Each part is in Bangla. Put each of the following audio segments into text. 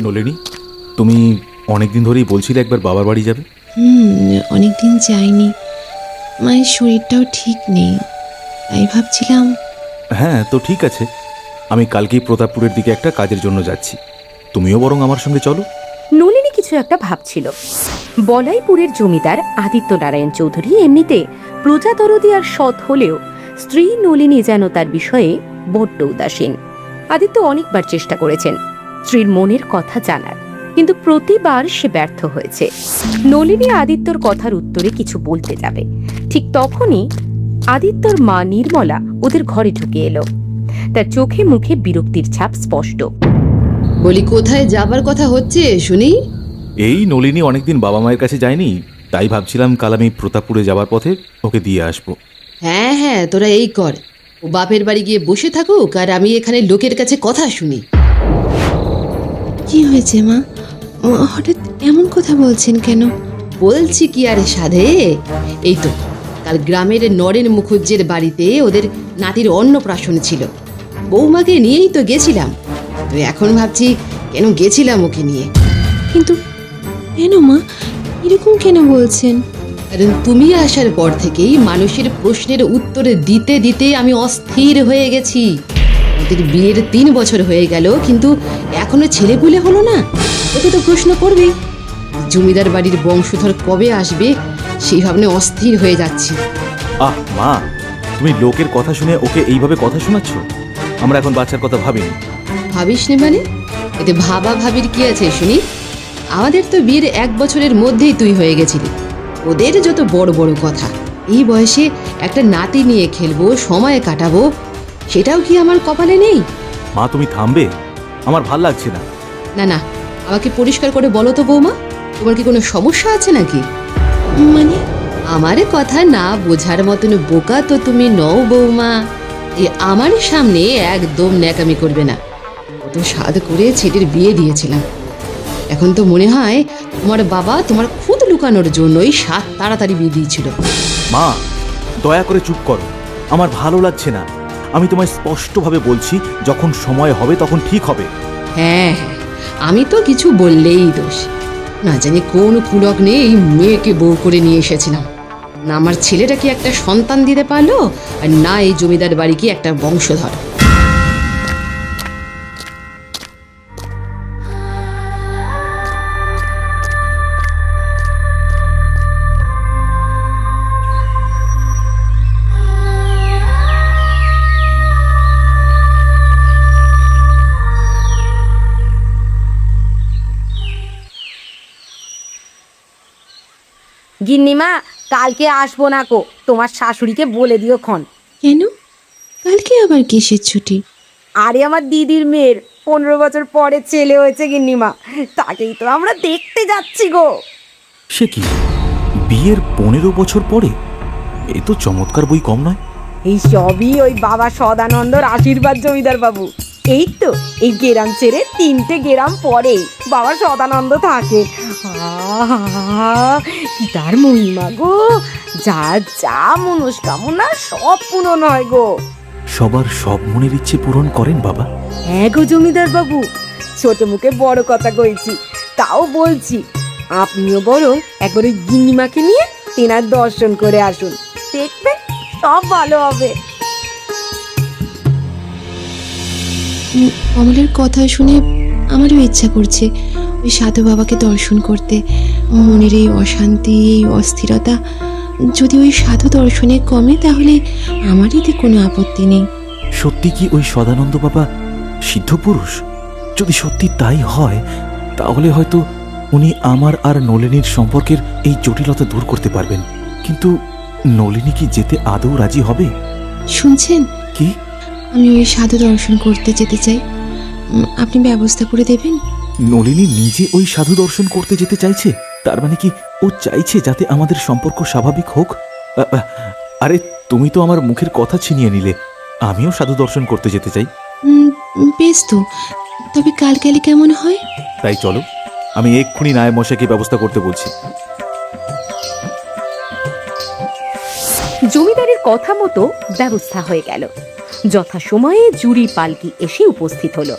নলিনী, তুমি অনেকদিন ধরেই বলছিলে একবার বাবার বাড়ি যাবে। অনেকদিন যাইনি, মায়ের শরীরটাও ঠিক নেই, তাই ভাবছিলাম। হ্যাঁ, তো ঠিক আছে, আমি কালকেই প্রতাপপুরের দিকে একটা কাজের জন্য যাচ্ছি, তুমিও বরং আমার সঙ্গে চলো। নলিনী কিছু একটা ভাবছিল। বলাইপুরের জমিদার আদিত্য নারায়ণ চৌধুরী এমনিতে প্রজাদরদি আর সৎ হলেও স্ত্রী নলিনী যেন তার বিষয়ে বড্ড উদাসীন। আদিত্য অনেকবার চেষ্টা করেছেন স্ত্রীর মনের কথা জানার, কিন্তু প্রতিবার সে ব্যর্থ হয়েছে। নলিনী আদিত্যর কথার উত্তরে কিছু বলতে যাবে, ঠিক তখনই আদিত্যর মা নির্মলা ওদের ঘরে ঢুকে এলো। তার চোখে মুখে বিরক্তির ছাপ স্পষ্ট। বলি, কোথায় যাবার কথা হচ্ছে শুনি? এই নলিনী অনেকদিন বাবা মায়ের কাছে যায়নি, তাই ভাবছিলাম কাল আমি প্রতাপপুরে যাবার পথে ওকে দিয়ে আসবো। হ্যাঁ হ্যাঁ, তোরা এই কর, ও বাপের বাড়ি গিয়ে বসে থাকুক আর আমি এখানে লোকের কাছে কথা শুনি। কি হয়েছে মা? হঠাৎ এমন কথা বলছেন কেন? বলছি কি আর সাধে, এই তো কাল গ্রামের নরেন মুখুজ্জের বাড়িতে ওদের নাতির অন্নপ্রাশন ছিল, বৌমাকে নিয়েই তো গেছিলাম। তো এখন ভাবছি কেন গেছিলাম ওকে নিয়ে। কিন্তু কেন মা, এরকম কেন বলছেন? কারণ তুমি আসার পর থেকেই মানুষের প্রশ্নের উত্তর দিতে দিতে আমি অস্থির হয়ে গেছি। ওদের বিয়ের 3 বছর হয়ে গেল, কিন্তু এখনো ছেলেপুলে হলো না। ওকে তো প্রশ্ন করবেই, জমিদার বাড়ির বংশধর কবে আসবে সেই ভাবনে অস্থির হয়ে যাচ্ছি। আহ মা, তুমি লোকের কথা শুনে ওকে এইভাবে কথা শোনাচ্ছ? আমরা এখন বাচ্চার কথা ভাবিনি। ভাবিস নি মানে? এতে ভাবা ভাবির কি আছে শুনি? আমাদের তো বিয়ের 1 বছরের মধ্যেই তুই হয়ে গেছিলি। ওদের যত বড় বড় কথা, এই বয়সে একটা নাতি নিয়ে খেলবো, সময় কাটাবো, সেটাও কি আমার কপালে নেই? মা তুমি থামবে, আমার ভাল লাগছে না। না না, আমাকে পরিষ্কার করে বলো তো বৌমা, তোমার কি কোনো সমস্যা আছে নাকি? মানে আমার কথা না বোঝার মতন বোকা তো তুমি নও বৌমা। এ আমার সামনে একদম ন্যাকামি করবে না। কত সাধ করে ছেলের বিয়ে দিয়েছিলাম, এখন তো মনে হয় তোমার বাবা তোমার খুদ লুকানোর জন্যই সাত তাড়াতাড়ি বিয়ে দিয়েছিল। মা দয়া করে চুপ করো, আমার ভালো লাগছে না। আমি তোমায় স্পষ্টভাবে বলছি, যখন সময় হবে তখন ঠিক হবে। হ্যাঁ হ্যাঁ, আমি তো কিছু বললেই দোষ। না জানি কোন কুলগ্নে এই মেয়েকে বউ করে নিয়ে এসেছিলাম। না আমার ছেলেটা কি একটা সন্তান দিতে পারলো, আর না এই জমিদার বাড়ি কি একটা বংশধর। গিন্নিমা, কালকে আসবো না কো, তোমার শাশুড়িকে বলে দিও ক্ষণ। কেন? কালকে আবার কিসের ছুটি? আরে আমার দিদির মেয়ের 15 বছর পরে ছেলে হয়েছে গিন্নিমা, তাকেই তো আমরা দেখতে যাচ্ছি গো। সে কি, বিয়ের 15 বছর পরে? এ তো চমৎকার বই কম নয়। এই সবই ওই বাবা সদানন্দর আশীর্বাদ জমিদার বাবু। এই তো এই গেরাম ছেড়ে 3টে গেরাম পরে বাবা সদানন্দ থাকে। কি তার মহিমা গো, যা যা মনস্কামনা সব পূরণ হয় গো। সবার সব মনের ইচ্ছে পূরণ করেন বাবা। হ্যাঁ গো জমিদার বাবু, ছোট মুখে বড় কথা কইছি, তাও বলছি আপনিও বরং একবার ওই গিন্নিমাকে নিয়ে তেনার দর্শন করে আসুন, দেখবেন সব ভালো হবে। কমলের কথা শুনে আমারও ইচ্ছা করছে ওই সাধু বাবাকে দর্শন করতে। মনের এই অশান্তি, এই অস্থিরতা যদি ওই সাধু দর্শনে কমে, তাহলে আমার এতে কোনো আপত্তি নেই। সত্যি কি ওই সদানন্দ বাবা সিদ্ধ পুরুষ? যদি সত্যি তাই হয়, তাহলে হয়তো উনি আমার আর নলিনীর সম্পর্কের এই জটিলতা দূর করতে পারবেন। কিন্তু নলিনী কি যেতে আদৌ রাজি হবে? শুনছেন, কি? আমি ওই সাধু দর্শন করতে যেতে চাই, আপনি ব্যবস্থা করে দেবেন? নলিনী নিজে ওই সাধু দর্শন করতে যেতে চাইছে? তার মানে কি ও চাইছে যাতে আমাদের সম্পর্ক স্বাভাবিক হোক? আরে তুমি তো আমার মুখের কথা ছিনিয়ে নিলে। আমিও সাধু দর্শন করতে যেতে চাই। বেশ তো, তবে কাল গেলে কেমন হয়? তাই চলো, আমি এক্ষুনি নায়েব মশাইকে ব্যবস্থা করতে বলছি। জমিদারের কথা মতো ব্যবস্থা হয়ে গেল। যথাসময়ে জুরি পালকি এসে উপস্থিত হলো।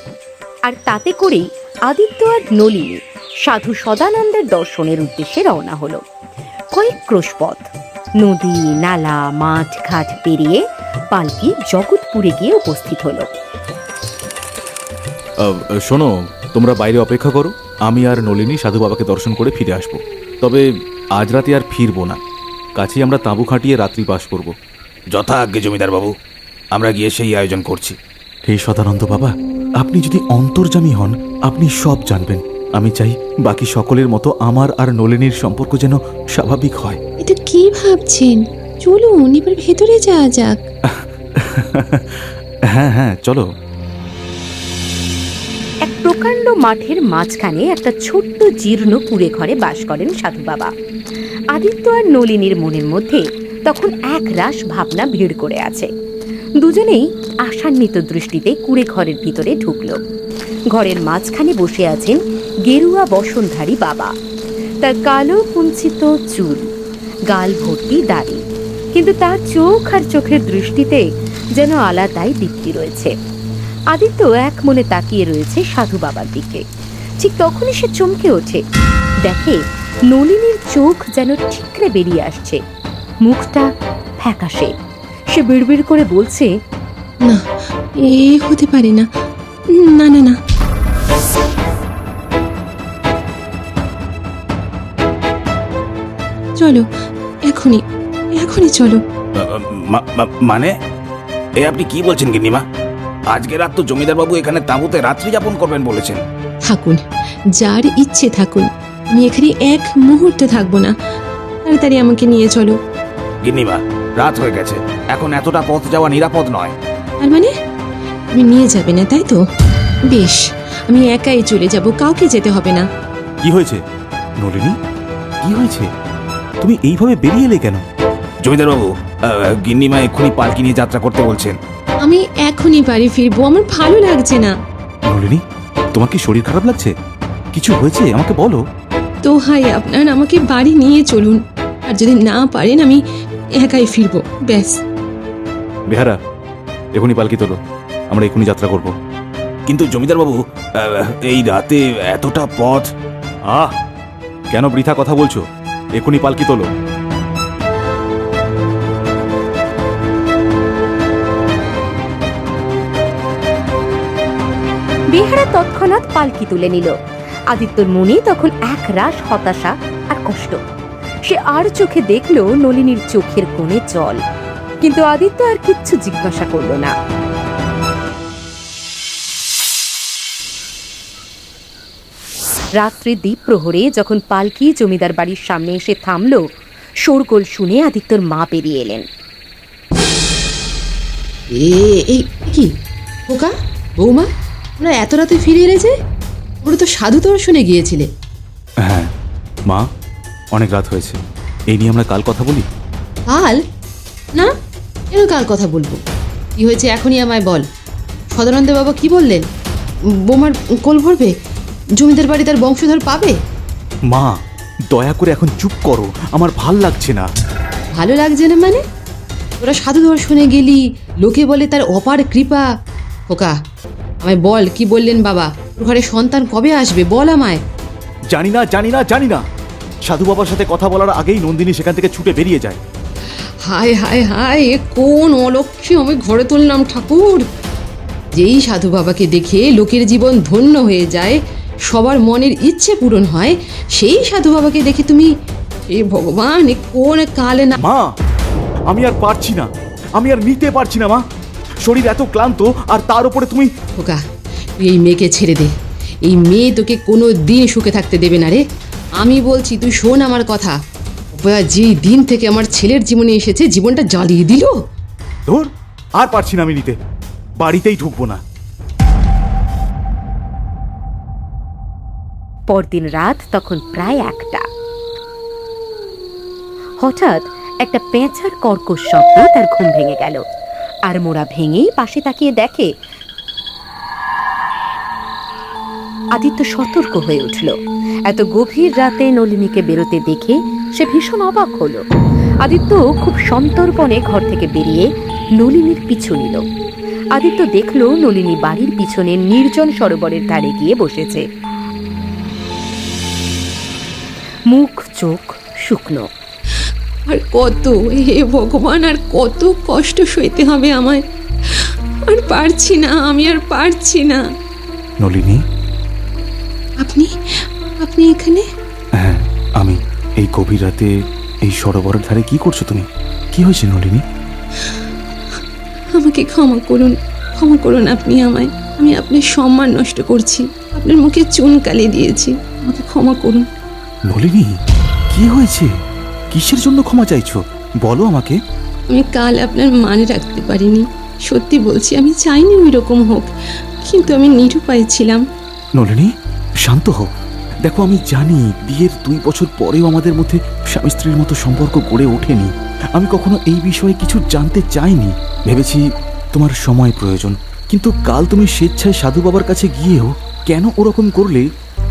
আর তাতে করেই আদিত্য আর নলিনী সাধু সদানন্দের দর্শনের উদ্দেশ্যে রওনা হলো। কয়েক ক্রোশ পথ, নদী, নালা, মাঠ ঘাট পেরিয়ে পালকি জগৎপুরে গিয়ে উপস্থিত হলো। শোনো, তোমরা বাইরে অপেক্ষা করো, আমি আর নলিনী সাধু বাবাকে দর্শন করে ফিরে আসব। তবে আজ রাতে আর ফিরবো না, কাছেই আমরা তাঁবু খাটিয়ে রাত্রি বাস করব। যথা আজ্ঞে জমিদার বাবু, আমরা গিয়ে সেই আয়োজন করছি। হে সদানন্দ বাবা, আপনি যদি অন্তর্যামী হন, আপনি সব জানবেন। আমি চাই বাকি সকলের মতো আমার আর নলিনীর সম্পর্ক যেন স্বাভাবিক হয়। এটা কি ভাবছেন? চলুন এবার ভেতরে যাওয়া যাক। হ্যাঁ হ্যাঁ, চলো। এক প্রকাণ্ড মাঠের মাঝখানে একটা ছোট্ট জীর্ণ কুঁড়ে ঘরে বাস করেন সাধু বাবা। আদিত্য আর নলিনীর মনের মধ্যে তখন এক রাশ ভাবনা ভিড় করে আছে। দুজনেই আশান্বিত দৃষ্টিতে কুঁড়ে ঘরের ভিতরে ঢুকল। ঘরের মাঝখানে বসে আছেন গেরুয়া বসনধারী বাবা। তার কালো কুঞ্চিত চুল, গাল ভর্তি দাড়ি, কিন্তু তার চোখ আর চোখের দৃষ্টিতে যেন আলাদাই দীপ্তি রয়েছে। আদিত্য এক মনে তাকিয়ে রয়েছে সাধু বাবার দিকে। ঠিক তখনই সে চমকে ওঠে, দেখে নলিনীর চোখ যেন ঠিকরে বেরিয়ে আসছে, মুখটা ফ্যাকাশে। সে বিড়বিড় করে বলছে, না, এ হতে পারে না, না না না। চলো, এখনই এখনই চলো। মানে এ আপনি কি বলছেন গিন্নিমা? আজকে রাত তো জমিদার বাবু এখানে তাঁবুতে রাত্রি যাপন করবেন বলেছেন। থাকুন, যার ইচ্ছে থাকুন, আমি এখানে এক মুহূর্ত থাকবো না। তাড়াতাড়ি আমাকে নিয়ে চলো। গিন্নিমা, রাত হয়ে গেছে, এখন এতটা পথ যাওয়া নিরাপদ নয়। আর মানে তুমি নিয়ে যাবে না, তাই তো? বেশ, আমি একাই চলে যাব, কাউকে যেতে হবে না। কি হয়েছে নলিনী? কি হয়েছে? তুমি এইভাবে বেরিয়ে এলে কেন? জমিদার বাবু, গিন্নিমা এক্ষুনি পালকি নিয়ে যাত্রা করতে বলছেন। আমি এখনই বাড়ি ফিরবো, আমার ভালো লাগছে না। নলিনী, তোমার কি শরীর খারাপ লাগছে? কিছু হয়েছে আমাকে বলো। তো হাই আপনার, আমাকে বাড়ি নিয়ে চলুন, আর যদি না পারেন আমি একাই ফিরবো, ব্যাস। বেহারা, এখনই পালকি তোলো, আমরা এখনই যাত্রা করব। কিন্তু জমিদার বাবু, এই রাতে এতটা পথ। কেন বৃথা কথা বলছো? এখনই পালকি তোলো। বেহারা তৎক্ষণাৎ পালকি তুলে নিল। আদিত্যর মনে তখন এক রাশ হতাশা আর কষ্ট। সে আর চোখে দেখল নলিনীর চোখের কোণে জল, কিন্তু আদিত্য আর কিচ্ছু জিজ্ঞাসা করল না। রাত্রে দ্বীপ প্রহরে যখন পালকি জমিদার বাড়ির সামনে এসে থামল, শোরগোল শুনে আদিত্যর মা বেরিয়ে এলেন। এই কি খোকা, বৌমা, তোমরা এত রাতে ফিরে এলে যে? তোমরা তো সাধু দর্শনে গিয়েছিলে। হ্যাঁ মা, অনেক রাত হয়েছে, এই নিয়ে আমরা কাল কথা বলি। কাল? না, কেন কাল কথা বলবো? কি হয়েছে এখনই আমায় বল। সদানন্দ বাবা কি বললেন? বোমার কোল ভরবে? জমিদার বাড়ি তার বংশধর পাবে? মা, দয়া করে এখন চুপ করো, আমার ভাল লাগছে না। ভালো লাগছে না মানে? তোরা সাধু দর্শনে গেলি, লোকে বলে তার অপার কৃপা। খোকা, আমায় বল, কি বললেন বাবা? তোর ঘরে সন্তান কবে আসবে, বল আমায়। জানি না জানি না জানি না। সাধু বাবার সাথে কথা বলার আগেই নন্দিনী সেখান থেকে ছুটে বেরিয়ে যায়। হায় হায় হায়, এ কোন অলক্ষ্যে আমি ঘরে তুললাম ঠাকুর। যেই সাধু বাবাকে দেখে লোকের জীবন ধন্য হয়ে যায়, সবার মনের ইচ্ছে পূরণ হয়, সেই সাধু বাবাকে দেখে তুমি, এ ভগবান, এ কোন কালে না। মা, আমি আর পারছি না, আমি আর নিতে পারছি না মা। শরীর এত ক্লান্ত, আর তার উপরে তুমি। খোকা, তুই এই মেয়েকে ছেড়ে দে। এই মেয়ে তোকে কোনো দিন সুখে থাকতে দেবে না রে। আমি বলছি, তুই শোন আমার কথা। যেই দিন থেকে আমার ছেলের জীবনে এসেছে, জীবনটা জ্বালিয়ে দিল। ধুর, আর পারছি না আমি নিতে, বাড়িতেই ঢুকবো না। পরদিন রাত তখন প্রায় 1টা। হঠাৎ একটা পেঁচার কর্কশ শব্দে তার ঘুম ভেঙে গেল। আর মোড়া ভেঙেই পাশে তাকিয়ে দেখে আদিত্য সতর্ক হয়ে উঠল। এত গভীর রাতে নলিনীকে বেরোতে দেখে সে ভীষণ অবাক হলো। আদিত্য খুব সন্তর্পণে ঘর থেকে বেরিয়ে নলিনীর পিছু নিল। আদিত্য দেখল নলিনী বাড়ির পিছনে নির্জন সরোবরের ধারে গিয়ে বসেছে। মুখ চোখ শুকনো। আর কত, হে ভগবান, আর কত কষ্ট সইতে হবে আমায়। আর পারছি না, আমি আর পারছি না। নলিনী, আপনি আপনি এখানে? হ্যাঁ আমি। এই গভীর রাতে এই সরোবরের ধারে কি করছো তুমি? কি হয়েছে নলিনী? আমাকে ক্ষমা করুন, ক্ষমা করুন আপনি আমায়। আমি আপনার সম্মান নষ্ট করছি, আপনার মুখে চুন কালি দিয়েছি, আমাকে ক্ষমা করুন। নলিনী, কি হয়েছে? কিসের জন্য ক্ষমা চাইছো বলো আমাকে। আমি কাল আপনার মানে রাখতে পারিনি, সত্যি বলছি। আমি চাইনি ওই রকম হোক, কিন্তু আমি নিরুপায় ছিলাম। নলিনী, শান্ত হও। দেখো, আমি জানি বিয়ের 2 বছর পরেও আমাদের মধ্যে স্বামী স্ত্রীর মতো সম্পর্ক গড়ে ওঠেনি। আমি কখনো এই বিষয়ে কিছু জানতে চাইনি। ভেবেছি তোমার সময় প্রয়োজন, কিন্তু কাল তুমি স্বেচ্ছায় সাধু বাবার কাছে গিয়েও কেন ওরকম করলে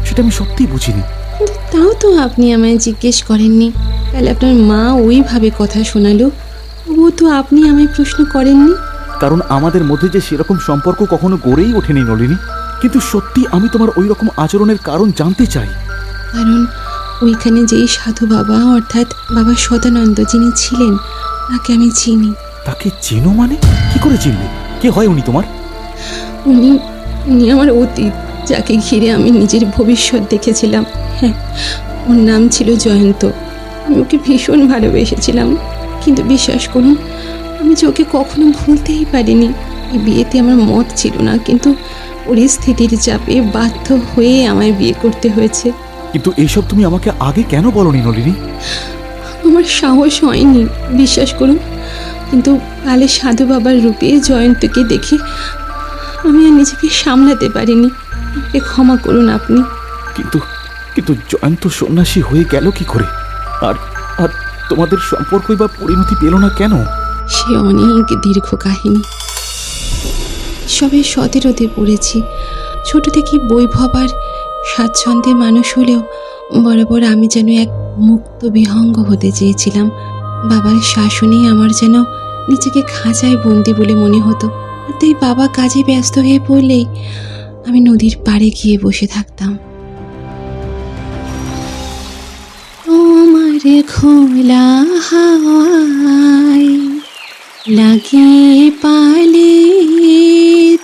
সেটা আমি সত্যিই বুঝিনি। কিন্তু তাও তো আপনি আমায় জিজ্ঞেস করেননি। কাল আপনার মা ওইভাবে কথা শোনালো, ও তো আপনি আমায় প্রশ্ন করেননি। কারণ আমাদের মধ্যে যে সেরকম সম্পর্ক কখনো গড়েই ওঠেনি নলিনী। কিন্তু সত্যি আমি তোমার ওই রকম আচরণের কারণ জানতে চাই। কারণ ওইখানে যেই সাধু বাবা, অর্থাৎ বাবা সদানন্দ যিনি ছিলেন, তাকে আমি চিনি। তাকে চেনো মানে? কি করে চিনলে? কে হয় উনি তোমার? উনি উনি আমার অতীত, যাকে ঘিরে আমি নিজের ভবিষ্যৎ দেখেছিলাম। হ্যাঁ, ওর নাম ছিল জয়ন্ত। আমি ওকে ভীষণ ভালোবেসেছিলাম, কিন্তু বিশ্বাস করুন, আমি যে ওকে কখনো ভুলতেই পারিনি। এই বিয়েতে আমার মত ছিল না, কিন্তু পরিস্থিতির চাপে বাধ্য হয়ে আমায় বিয়ে করতে হয়েছে। কিন্তু এইসব তুমি আমাকে আগে কেন বলনি নলিনী? আমার সাহস হয়নি, বিশ্বাস করুন। কিন্তু কালে সাধু বাবার রূপে জয়ন্তকে দেখে আমি আর নিজেকে সামলাতে পারিনি। আমাকে ক্ষমা করুন আপনি। কিন্তু কিন্তু জয়ন্ত সন্ন্যাসী হয়ে গেল কি করে? আর আর তোমাদের সম্পর্কই বা পরিণতি পেল না কেন? সে অনেক দীর্ঘ কাহিনী। সবে 17তে পড়েছি। ছোট থেকে বৈভব আর স্বাচ্ছন্দ্যে মানুষ হলেও বরাবর আমি যেন এক মুক্ত বিহঙ্গ হতে চেয়েছিলাম। বাবার শাসনে আমার যেন নিজেকে খাঁচায় বন্দি বলে মনে হতো। আর তাই বাবা কাজে ব্যস্ত হয়ে পড়লেই আমি নদীর পাড়ে গিয়ে বসে থাকতাম। তোমার খোলা হাওয়ায় লাগিয়ে পালে,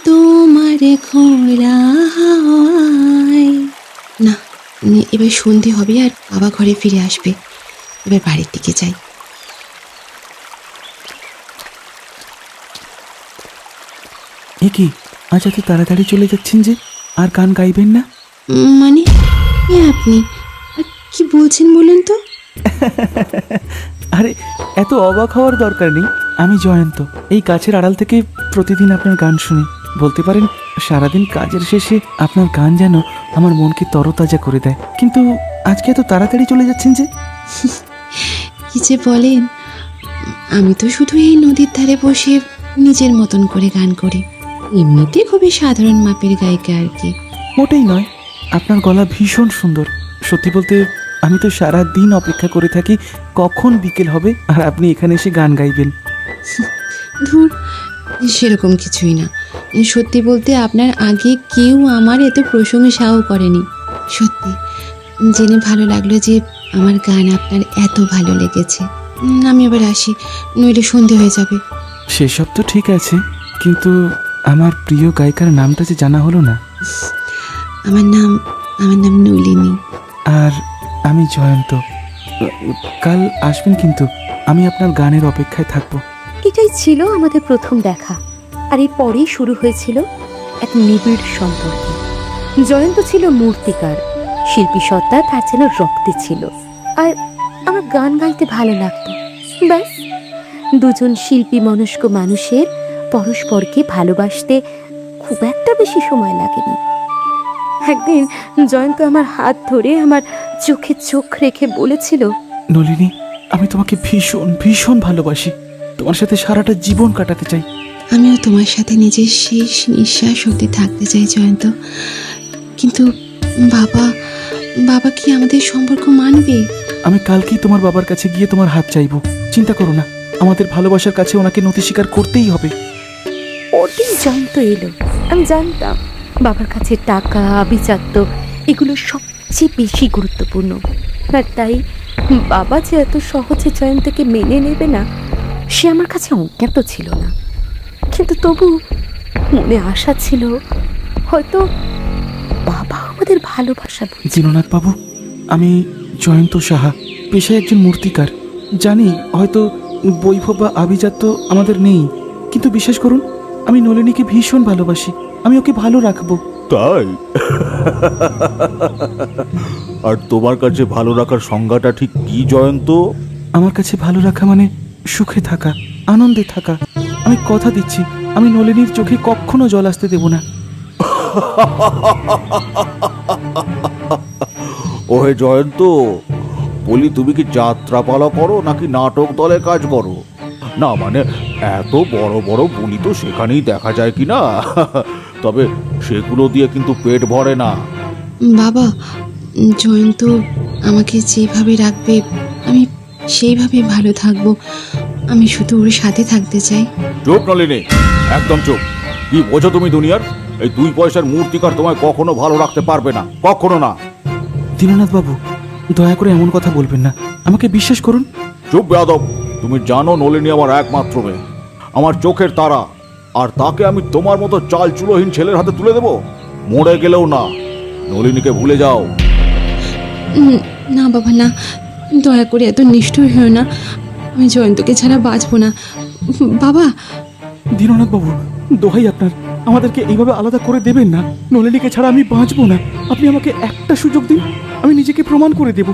তোমার খোলা হাওয়ায়। না, এবার সন্ধে হবে আর বাবা ঘরে ফিরে আসবে। এবার বাড়ির দিকে যাই। এ কি, আজ এত তাড়াতাড়ি চলে যাচ্ছেন যে? আর গান গাইবেন না? মানে আপনি আর কি বলছেন বলুন তো? আরে, এত অবাক হওয়ার দরকার নেই। আমি জয়ন্ত, এই গাছের আড়াল থেকে প্রতিদিন আপনার গান শুনি। বলতে পারেন সারাদিন কাজের শেষে আপনার গান যেন আমার মনকে তরতাজা করে দেয়। কিন্তু আজকে এত তাড়াতাড়ি চলে যাচ্ছেন যে? কি যে বলেন, আমি তো শুধু এই নদীর ধারে বসে নিজের মতন করে গান করি। এমনিতে খুবই সাধারণ মাপের গায়িকা আর কি। মোটেই নয়, আপনার গলা ভীষণ সুন্দর। সত্যি বলতে আমি তো সারা দিন অপেক্ষা করে থাকি কখন বিকেল হবে আর আপনি এখানে এসে গান গাইবেন। ধুর, সেরকম কিছুই না। সত্যি বলতে আপনার আগে কেউ আমার এত প্রশংসাও করেনি। সত্যি জেনে ভালো লাগলো যে আমার গান আপনার এত ভালো লেগেছে। আমি এবার আসি, নইলে সন্ধে হয়ে যাবে। সেসব তো ঠিক আছে, কিন্তু আমার প্রিয় গায়িকার নামটা যে জানা হলো না। আমার নাম নলিনী। আর আমি জয়ন্ত। কাল আসবেন কিন্তু, আমি আপনার গানের অপেক্ষায় থাকবো। এটাই ছিল আমাদের প্রথম দেখা, আর এর পরেই শুরু হয়েছিল এক নিবিড় সম্পর্ক। জয়ন্ত ছিল মূর্তিকার, শিল্পী সত্তা তার যেন রক্তে ছিল, আর আমার গান গাইতে ভালো লাগতো। ব্যাস, দুজন শিল্পী মনস্ক মানুষের পরস্পরকে ভালোবাসতে খুব একটা বেশি সময় লাগেনি। একদিন জয়ন্ত আমার হাত ধরে আমার চোখে চোখ রেখে বলেছিল, নলিনী, আমি তোমাকে ভীষণ ভীষণ ভালোবাসি। তোমার সাথে সারাটা জীবন কাটাতে চাই। আমিও তোমার সাথে নিজের শেষ নিঃশ্বাস অবধি থাকতে চাই জয়ন্ত। কিন্তু বাবা কি আমাদের সম্পর্ক মানবে? আমি কালকেই তোমার বাবার কাছে গিয়ে তোমার হাত চাইবো। চিন্তা করো না, আমাদের ভালোবাসার কাছে ওনাকে নতি স্বীকার করতেই হবে। পরদিন জয়ন্ত এলো। আমি জানতাম বাবার কাছে টাকা, আভিজাত্য এগুলো সবচেয়ে বেশি গুরুত্বপূর্ণ। আর তাই বাবা যে এত সহজে জয়ন্তকে মেনে নেবে না সে আমার কাছে অজ্ঞাত ছিল না। কিন্তু তবু মনে আশা ছিল হয়তো বাবা আমাদের ভালোবাসা বুঝবে। দীননাথ বাবু, আমি জয়ন্ত সাহা, পেশায় একজন মূর্তিকার। জানি হয়তো বৈভব বা আভিজাত্য আমাদের নেই, কিন্তু বিশ্বাস করুন আমি নলিনীকে ভীষণ ভালোবাসি। আমি ওকে ভালো রাখবো। তাই? আর তোমার কাছে ভালো রাখার সংজ্ঞাটা ঠিক কি জয়ন্ত? আমার কাছে ভালো রাখা মানে সুখে থাকা, আনন্দে থাকা। আমি কথা দিচ্ছি আমি নলিনীর চোখে কখনো জল আসতে দেব না। ওহে জয়ন্ত, বলি তুমি কি যাত্রাপালা করো নাকি নাটক দলে কাজ করো? না মানে এত বড় বড় বুলি তো সেখানেই দেখা যায় কি না। তবে সেগুলো দিয়ে কিন্তু পেট ভরে না। বাবা, জয়ন্ত আমাকে যেভাবে রাখবে আমি সেইভাবে ভালো থাকবো। আমি শুধু ওর সাথে থাকতে চাই। চুপ নলিনী, একদম চুপ। কি বোঝো তুমি দুনিয়ার? এই 2 পয়সার মূর্তিকার তোমায় কখনো ভালো রাখতে পারবে না, কখনো না। দীননাথ বাবু, দয়া করে এমন কথা বলবেন না, আমাকে বিশ্বাস করুন। চুপ বেয়াদব, তুমি জানো নলিনী আমার একমাত্র মেয়ে, আমার চোখের তারা। আর তাকে আমি তোমার মতো চাল চুলোহীন ছেলের হাতে তুলে দেব? মরে গেলেও না। নলিনীকে ভুলে যাও। না বাবা না, দয়া করে এত নিষ্ঠুর হয়েও না। আমি জয়ন্তকে ছাড়া বাঁচবো না বাবা। দীননাথ বাবু, দোহাই আপনার, আমাদেরকে এইভাবে আলাদা করে দেবেন না। নলিনীকে ছাড়া আমি বাঁচবো না। আপনি আমাকে একটা সুযোগ দিন, আমি নিজেকে প্রমাণ করে দেব।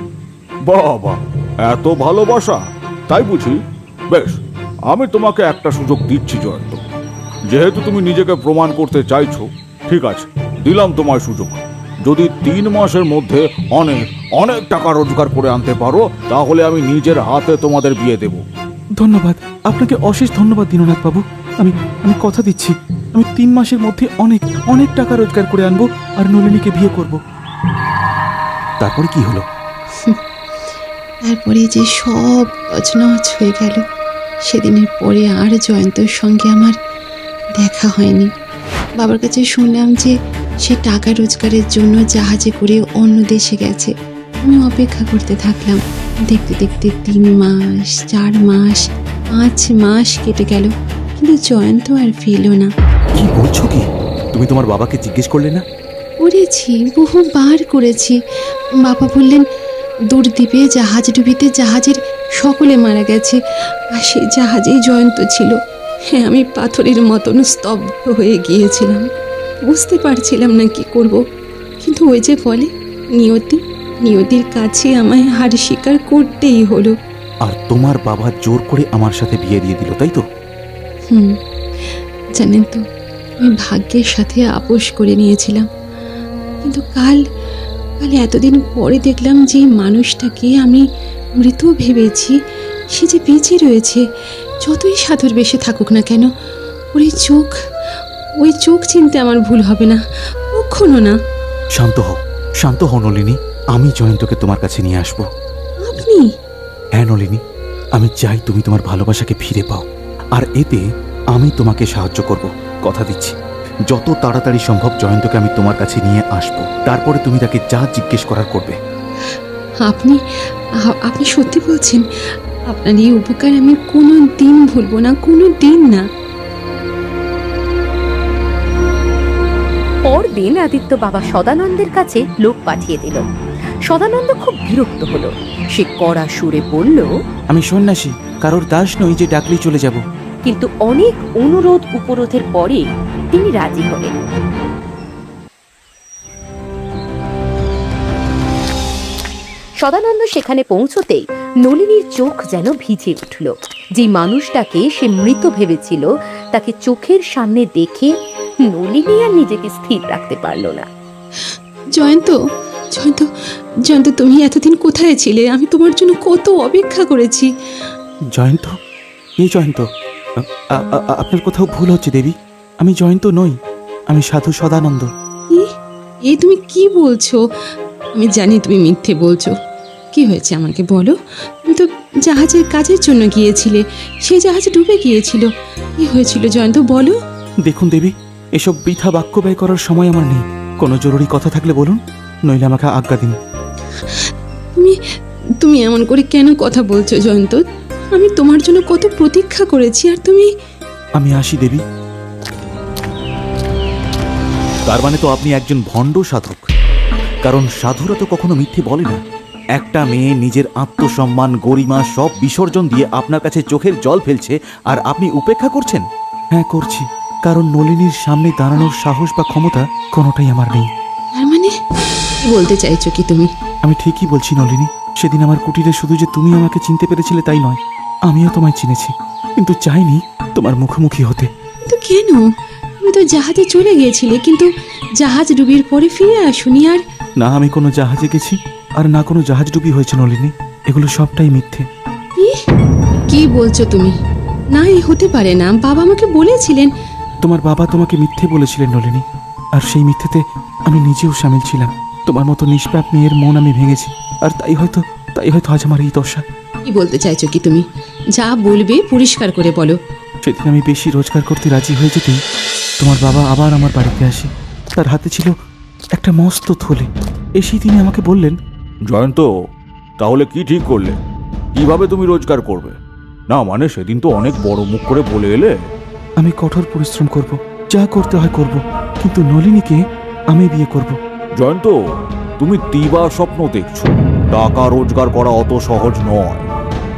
বাবা, এত ভালোবাসা তাই বুঝি? বেশ, আমি তোমাকে একটা সুযোগ দিচ্ছি জয়ন্ত। যেহেতু তুমি নিজেকে প্রমাণ করতে চাইছো, ঠিক আছে, দিলাম তোমার সুযোগ। যদি 3 মাসের মধ্যে অনেক অনেক টাকা রোজগার করে আনতে পারো, তাহলে আমি নিজের হাতে তোমাদের বিয়ে দেব। ধন্যবাদ, আপনাকে অশেষ ধন্যবাদ দীননাথ বাবু। আমি আমি কথা দিচ্ছি আমি 3 মাসের মধ্যে অনেক অনেক টাকা রোজগার করে আনবো আর নলিনীকে বিয়ে করব। তারপরে কি হলো? তারপরে যে সব তছনছ হয়ে গেল। সেদিনের পরে আর জয়ন্তর সঙ্গে আমার দেখা হয়নি। বাবার কাছে শুনলাম যে সে টাকা রোজগারের জন্য জাহাজে করে অন্য দেশে গেছে। আমি অপেক্ষা করতে থাকলাম। দেখতে দেখতে 3 মাস, 4 মাস, 5 মাস কেটে গেল, কিন্তু জয়ন্ত আর ফিরল না। কি বলছো কি? তুমি তোমার বাবাকে জিজ্ঞেস করলে না? করেছি, বহুবার করেছি। বাবা বললেন দূরদ্বীপে জাহাজ ডুবিতে জাহাজের সকলে মারা গেছে, আর সেই জাহাজেই জয়ন্ত ছিল। হ্যাঁ, আমি পাথরের মতন স্তব্ধ হয়ে গিয়েছিলাম। বুঝতে পারছিলাম না কি করব। কিন্তু ওই যে বলে নিয়তি, নিয়তির কাছে আমায় হার স্বীকার করতেই হলো। আর তোমার বাবা জোর করে আমার সাথে বিয়ে দিয়ে দিল, তাই তো? জানেন তো, আমি ভাগ্যের সাথে আপোষ করে নিয়েছিলাম। কিন্তু কাল এতদিন পরে দেখলাম যে মানুষটাকে আমি মৃত ভেবেছি সে যে বেঁচে রয়েছে। যতই সাধুর বেশে থাকুক না কেন, ওই চোখ চিনতে আমার ভুল হবে না, কখনো না। শান্ত হও নলিনী, আমি জয়ন্তকে তোমার কাছে নিয়ে আসবো। আপনি? হ্যাঁ নলিনী, আমি চাই তুমি তোমার ভালোবাসাকে ফিরে পাও, আর এতে আমি তোমাকে সাহায্য করব। কথা দিচ্ছি যত তাড়াতাড়ি সম্ভব জয়ন্তকে আমি তোমার কাছে নিয়ে আসবো। তারপরে তুমি তাকে যা জিজ্ঞেস করার করবে। আপনি সত্যি বলছেন? আপনার এই উপকার আমি কোনো দিন ভুলবো না, কোনো দিন না। পরদিন আদিত্য বাবা সদানন্দের কাছে লোক পাঠিয়ে দিল। সদানন্দ খুব বিরক্ত হলো। সে কড়া সুরে বলল, আমি সন্ন্যাসী, কারোর দাস নই যে ডাকলেই চলে যাব। কিন্তু অনেক অনুরোধ উপরোধের পরে তিনি রাজি হলেন। সদানন্দ সেখানে পৌঁছতেই নলিনীর চোখ যেন ভিজে উঠল। যে মানুষটাকে সে মৃত ভেবেছিল তাকে চোখের সামনে দেখে নলিনী আর নিজেকে স্থির রাখতে পারল না। জয়ন্ত, তুমি এতদিন কোথায় ছিলে? আমি তোমার জন্য কত অপেক্ষা করেছি। জয়ন্ত? এই জয়ন্ত? আপনার কোথাও ভুল হচ্ছে দেবী, আমি জয়ন্ত নই, আমি সাধু সদানন্দ। এই তুমি কি বলছো? আমি জানি তুমি মিথ্যে বলছো। কি হয়েছে আমাকে বলো। তুমি তো জাহাজের কাজের জন্য গিয়েছিলে, সেই জাহাজ ডুবে গিয়েছিল। কি হয়েছিল জয়ন্ত, বলো। দেখুন দেবী, এসব বৃথা বাক্য ব্যয় করার সময় আমার নেই। কোনো জরুরি কথা থাকলে বলুন, নইলে আমাকে আজ্ঞা দিন। তুমি তুমি এমন করে কেন কথা বলছো জয়ন্ত? আমি তোমার জন্য কত প্রতীক্ষা করেছি, আর তুমি... আমি আসি দেবী। তার মানে তো আপনি একজন ভণ্ড সাধক, কারণ সাধুরা তো কখনো মিথ্যে বলে না। একটা মেয়ে নিজের আত্মসম্মান, গরিমা সব বিসর্জন দিয়ে আপনার কাছে চোখের জল ফেলছে, আর আপনি উপেক্ষা করছেন? হ্যাঁ, করছি, কারণ নলিনীর সামনে দাঁড়ানোর সাহস বা ক্ষমতা কোনোটাই আমার নেই। তার মানে কি বলতে চাইছো কি তুমি? আমি ঠিকই বলছি নলিনী। সেদিন আমার কুটিরে শুধু যে তুমি আমাকে চিনতে পেরেছিলে তাই নয়, আমিও তোমায় চিনেছি, কিন্তু চাইনি তোমার মুখোমুখি হতে। কিন্তু কেন? তুমি তো জাহাজে চলে গিয়েছিলে, কিন্তু জাহাজ ডুবির পরে ফিরে আসুনি। আর না আমি কোনো জাহাজে গেছি, আর না কোনো জাহাজ ডুবি হয়েছে নলিনী। এগুলো সবটাই মিথ্যে। কি বলছো তুমি? না, এই হতে পারে না। বাবা আমাকে বলেছিলেন। তোমার বাবা তোমাকে মিথ্যে বলেছিলেন নলিনী, আর সেই মিথ্যেতে আমি নিজেও সামিল ছিলাম। তোমার মতো নিষ্পাপ মেয়ের মন আমি ভেঙেছি, আর তাই হয়তো আজ আমার এই দশা। কি বলতে চাইছো কি তুমি? যা বলবে পরিষ্কার করে বলো। সেদিন আমি বেশি রোজগার করতে রাজি হয়ে যেতেই তোমার বাবা আবার আমার বাড়িতে আসে। তার হাতে ছিল একটা মস্ত থলে। এসেই তিনি আমাকে বললেন, জয়ন্ত, তাহলে কি ঠিক করলে? কিভাবে তুমি রোজগার করবে? না মানে সেদিন তো অনেক বড় মুখ করে বলে এলে। আমি কঠোর পরিশ্রম করব, যা করতে হয় করব, কিন্তু নলিনীকে আমি বিয়ে করব। জয়ন্ত, তুমি দিবার স্বপ্ন দেখছো। টাকা রোজগার করা অত সহজ নয়।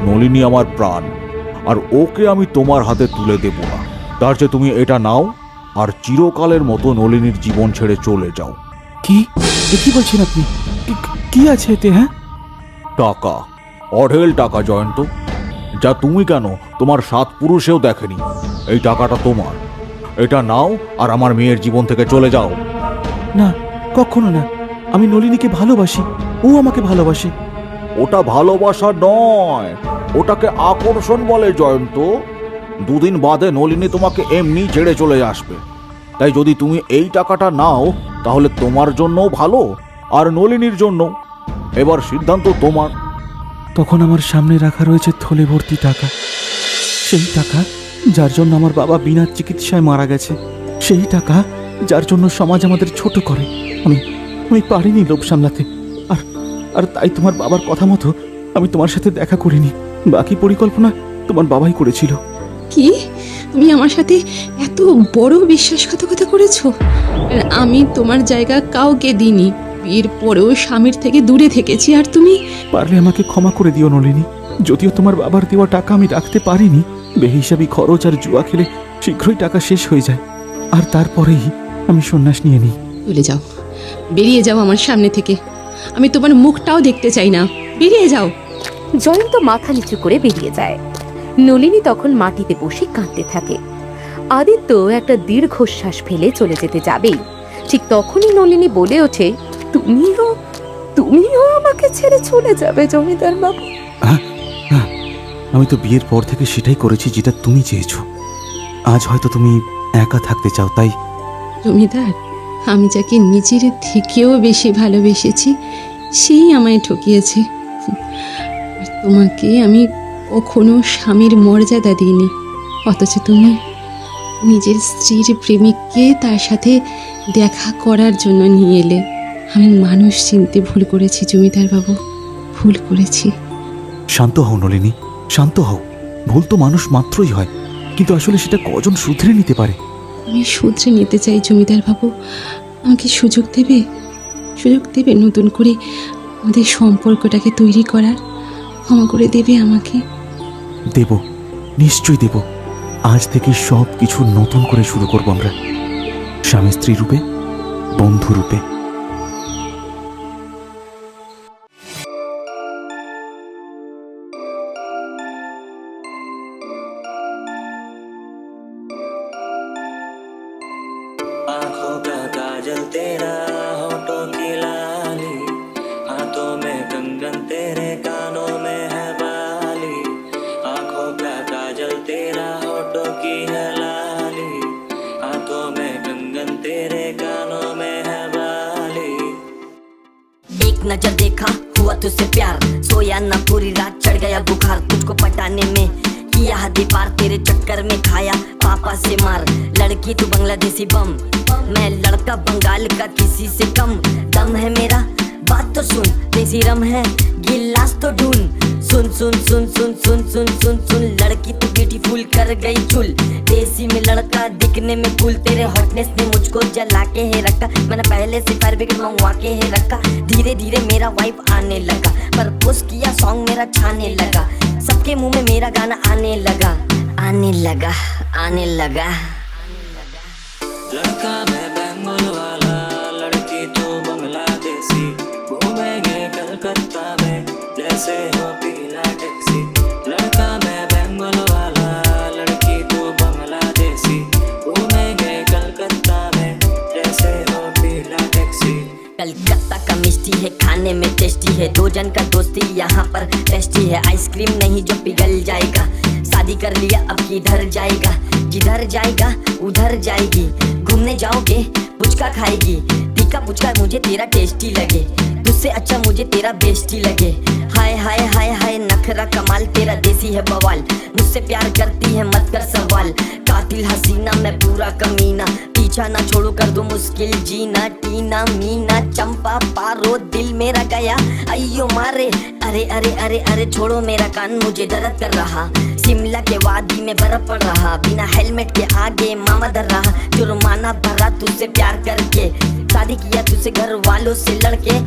নলিনী আমার প্রাণ, আর ওকে আমি তোমার হাতে তুলে দেব না। তার চেয়ে তুমি এটা নাও আর চিরকালের মতো নলিনীর জীবন ছেড়ে চলে যাও। কি কি বলছেন আপনি? কি আছে এতে? হ্যাঁ, টাকা, অঢেল টাকা জয়ন্ত, যা তুমি কেন তোমার 7 পুরুষেও দেখেনি। এই টাকাটা তোমার। এটা নাও আর আমার মেয়ের জীবন থেকে চলে যাও। না, কখনো না। আমি নলিনীকে ভালোবাসি, ও আমাকে ভালোবাসে। ওটা ভালোবাসা নয়, ওটাকে আকর্ষণ বলে জয়ন্ত। 2 দিন বাদে নলিনী তোমাকে এমনি ছেড়ে চলে আসবে। তাই যদি তুমি এই টাকাটা নাও তাহলে তোমার জন্যও ভালো, আর নলিনীর জন্য। এবার সিদ্ধান্ত তোমার। তখন আমার সামনে রাখা রয়েছে থলে ভর্তি টাকা। সেই টাকা যার জন্য আমার বাবা বিনা চিকিৎসায় মারা গেছে। সেই টাকা যার জন্য সমাজ আমাদের ছোট করে। আমি পারিনি লোভ সামলাতে, আর তাই তোমার বাবার কথা মতো আমি তোমার সাথে দেখা করিনি। বাকি পরিকল্পনা তোমার বাবাই করেছিল। কি? তুমি আমার সাথে এত বড় বিশ্বাসঘাতকতা করেছো? আর আমি তোমার জায়গা কাউকে দিইনি। বিয়ের পরেও স্বামীর থেকে দূরে থেকেছি, আর তুমি... পারলে আমাকে ক্ষমা করে দিও নলিনী। যদিও তোমার বাবার দেওয়া টাকা আমি রাখতে পারিনি, বেহিসাবি খরচ আর জুয়া খেলে শীঘ্রই টাকা শেষ হয়ে যায়, আর তারপরেই আমি সন্ন্যাস নিয়ে নিই। চলে যাও, বেরিয়ে যাও আমার সামনে থেকে। আমি তোমার মুখটাও দেখতে চাই না। বেরিয়ে যাও। জয়ন্ত মাথা নিচু করে বেরিয়ে যায়। নলিনী তখন মাটিতে বসে কাঁদতে থাকে। আদিত্য একটা দীর্ঘশ্বাস ফেলে চলে যেতে যাবেই, ঠিক তখনই নলিনী বলে ওঠে, তুমিও আমাকে ছেড়ে চলে যাবে জমিদার বাবু? আমি তো বিয়ের পর থেকে সেটাই করেছি যেটা তুমি চেয়েছো। আজ হয়তো তুমি একা থাকতে চাও, তাই... জমিদার, আমি যাকে নিজের থেকেও বেশি ভালোবেসেছি সেই আমায় ঠকিয়েছে। আর তোমাকে আমি কখনো স্বামীর মর্যাদা দিইনি, অথচ তুমি নিজের স্ত্রীর প্রেমিককে তার সাথে দেখা করার জন্য নিয়ে এলে। আমি মানুষ চিনতে ভুল করেছি জমিদার বাবু, ভুল করেছি। শান্ত হও নলিনী, শান্ত হও। ভুল তো মানুষ মাত্রই হয়, কিন্তু আসলে সেটা কজন শুধরে নিতে পারে? আমি শুধরে নিতে চাই জমিদার বাবু। আমাকে সুযোগ দেবে নতুন করে আমাদের সম্পর্কটাকে তৈরি করার? ক্ষমা করে দেবে আমাকে? দেব, নিশ্চয়ই দেব। আজ থেকে সব কিছু নতুন করে শুরু করব আমরা, স্বামী স্ত্রী রূপে, বন্ধু রূপে। आँखों का काजल तेरा, होठों की लाली, हाथों में कंगन तेरे, कानों में है बाली। आँखों का काजल तेरा, होठों की है लाली, हाथों में कंगन तेरे, कानों में है बाली। एक नजर देखा हुआ तुझसे प्यार, सोया ना पूरी रात, चढ़ गया बुखार तुझको पटाने में, किया हद पार तेरे चक्कर में खाया पापा से मार। लड़की तू बांग्लादेशी बम, मैं लड़का बंगाल का किसी से कम। दम है मेरा बात तो सुन, देसी रम है गिलास तो ढूंढ। सुन सुन सुन सुन सुन सुन सुन सुन लड़की तू ब्यूटीफुल कर गई चुल। देसी में लड़का दिखने में कूल, तेरे हॉटनेस ने मुझको जला के है रखा। मैंने पहले से फायर ब्रिगेड मंगवा के है रखा। धीरे धीरे मेरा वाइफ आने लगा, पर पोस्ट किया सॉन्ग मेरा छाने लगा। सबके मुंह में मेरा गाना आने लगा, आने लगा, आने लगा। लड़का मैं बेंगल वाला, लड़की तो बांग्लादेशी, घूमेंगे कलकत्ता में जैसे हो पीला टैक्सी। लड़का मैं बेंगल वाला, लड़की तो बांग्लादेशी, घूमेंगे कलकत्ता में जैसे हो पीला टैक्सी। कलकत्ता का मिष्टी है खाने में टेस्टी है, दो जन का दोस्ती यहाँ पर टेस्टी है। आइसक्रीम नहीं जो पिघल जाएगा, शादी कर लिया अब किधर जाएगा। जिधर जाएगा उधर जाएगी, घूमने जाओगे पुचका खाएगी। तीखा पुचका मुझे तेरा टेस्टी लगे, तुझसे अच्छा मुझे तेरा बेस्टी लगे। हाय हाय हाय हाय नखरा कमाल, तेरा देसी है बवाल। मुझसे प्यार करती है मत कर सवाल, कातिल हसीना मैं पूरा कमीना। पीछा ना छोड़ो कर दो मुश्किल जीना। टीना मीना चंपा पारो दिल मेरा गया अयो मारे। अरे अरे अरे अरे छोड़ो मेरा कान मुझे दर्द कर रहा। शिमला के वादी में बर्फ पड़ रहा, बिना हेलमेट के आगे मामा डर रहा। जुर्माना भरा तुझसे प्यार करके, शादी किया तुझसे घर वालों से लड़के।